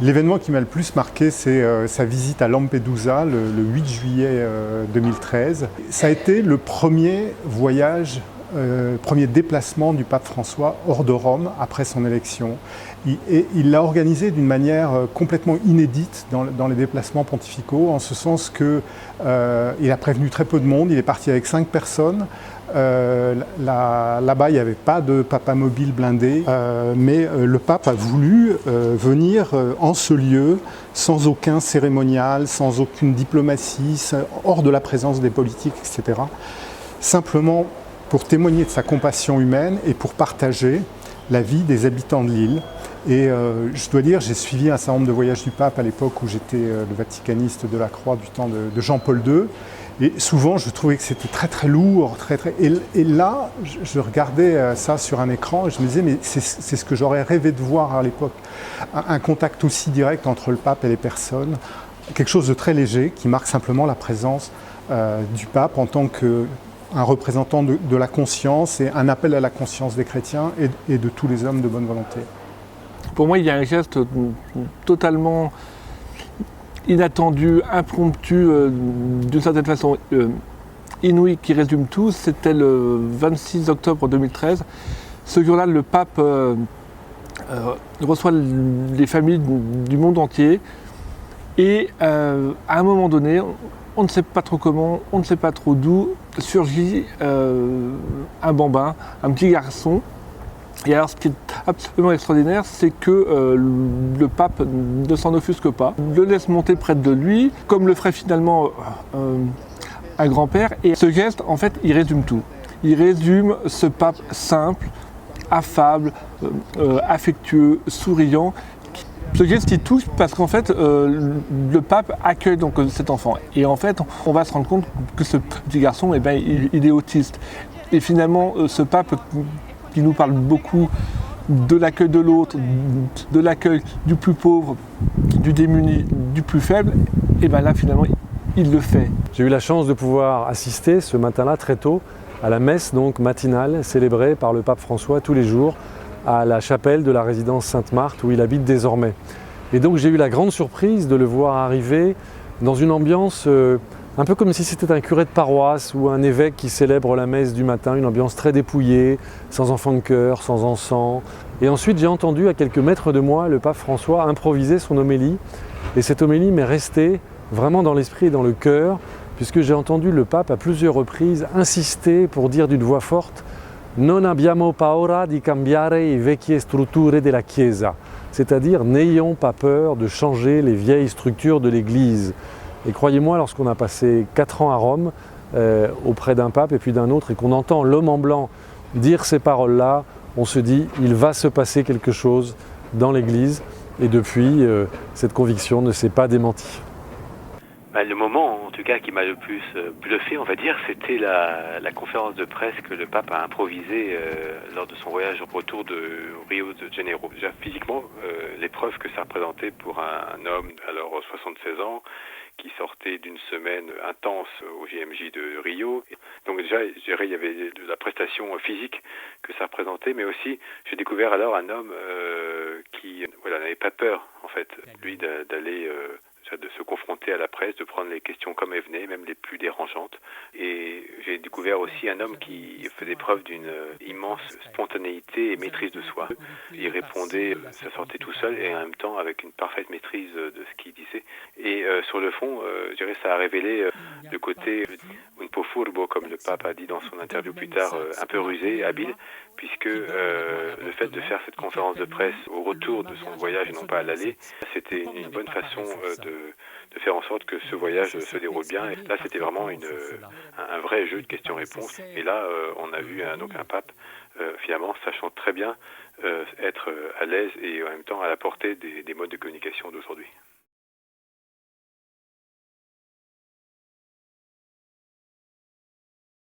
L'événement qui m'a le plus marqué, c'est sa visite à Lampedusa le 8 juillet 2013. Ça a été le premier voyage, premier déplacement du pape François hors de Rome après son élection. Il l'a organisé d'une manière complètement inédite dans les déplacements pontificaux, en ce sens qu'il a prévenu très peu de monde, il est parti avec 5 personnes. Là-bas, il n'y avait pas de papa mobile blindé, mais le pape a voulu venir en ce lieu, sans aucun cérémonial, sans aucune diplomatie, hors de la présence des politiques, etc. Simplement pour témoigner de sa compassion humaine et pour partager la vie des habitants de l'île. Et je dois dire, j'ai suivi un certain nombre de voyages du pape à l'époque où j'étais le vaticaniste de la Croix du temps de Jean-Paul II. Et souvent, je trouvais que c'était très très lourd, Et là, je regardais ça sur un écran et je me disais, mais c'est ce que j'aurais rêvé de voir à l'époque. Un contact aussi direct entre le pape et les personnes. Quelque chose de très léger qui marque simplement la présence du pape en tant qu'un représentant de la conscience et un appel à la conscience des chrétiens et de tous les hommes de bonne volonté. Pour moi, il y a un geste totalement inattendu, impromptu, d'une certaine façon inouï, qui résume tout. C'était le 26 octobre 2013. Ce jour-là, le pape reçoit les familles du monde entier et à un moment donné, on ne sait pas trop comment, on ne sait pas trop d'où, surgit un bambin, un petit garçon. Et alors, ce qui est absolument extraordinaire, c'est que le pape ne s'en offusque pas, le laisse monter près de lui, comme le ferait finalement un grand-père. Et ce geste, en fait, il résume tout. Il résume ce pape simple, affable, affectueux, souriant. Ce geste qui touche parce qu'en fait, le pape accueille donc cet enfant. Et en fait, on va se rendre compte que ce petit garçon, eh ben, il est autiste. Et finalement, ce pape qui nous parle beaucoup de l'accueil de l'autre, de l'accueil du plus pauvre, du démuni, du plus faible, et bien là finalement il le fait. J'ai eu la chance de pouvoir assister ce matin-là très tôt à la messe donc matinale célébrée par le pape François tous les jours à la chapelle de la résidence Sainte-Marthe où il habite désormais. Et donc j'ai eu la grande surprise de le voir arriver dans une ambiance un peu comme si c'était un curé de paroisse ou un évêque qui célèbre la messe du matin, une ambiance très dépouillée, sans enfants de chœur, sans encens. Et ensuite, j'ai entendu à quelques mètres de moi le pape François improviser son homélie. Et cette homélie m'est restée vraiment dans l'esprit et dans le cœur, puisque j'ai entendu le pape à plusieurs reprises insister pour dire d'une voix forte « Non abbiamo paura di cambiare i vecchie strutture della Chiesa », c'est-à-dire « N'ayons pas peur de changer les vieilles structures de l'Église ». Et croyez-moi, lorsqu'on a passé 4 ans à Rome, auprès d'un pape et puis d'un autre, et qu'on entend l'homme en blanc dire ces paroles-là, on se dit il va se passer quelque chose dans l'Église. Et depuis, cette conviction ne s'est pas démentie. Le moment, en tout cas, qui m'a le plus bluffé, on va dire, c'était la conférence de presse que le pape a improvisée lors de son voyage au retour de Rio de Janeiro. Déjà, physiquement, l'épreuve que ça représentait pour un homme, alors 76 ans, qui sortait d'une semaine intense au JMJ de Rio. Donc déjà, je dirais, il y avait de la prestation physique que ça représentait, mais aussi, j'ai découvert alors un homme qui n'avait pas peur, en fait, lui, d'aller de se confronter à la presse, de prendre les questions comme elles venaient, même les plus dérangeantes. Et j'ai découvert aussi un homme qui faisait preuve d'une immense spontanéité et maîtrise de soi. Il répondait, ça sortait tout seul et en même temps avec une parfaite maîtrise de ce qu'il disait. Et sur le fond, je dirais, ça a révélé le côté un po' furbo, comme le pape a dit dans son interview plus tard, un peu rusé, habile, puisque le fait de faire cette conférence de presse au retour de son voyage et non pas à l'aller, c'était une bonne façon de faire en sorte que ce voyage se déroule bien. Et là, c'était vraiment un vrai jeu de questions-réponses. Et là, on a vu donc un pape, finalement, sachant très bien être à l'aise et en même temps à la portée des modes de communication d'aujourd'hui.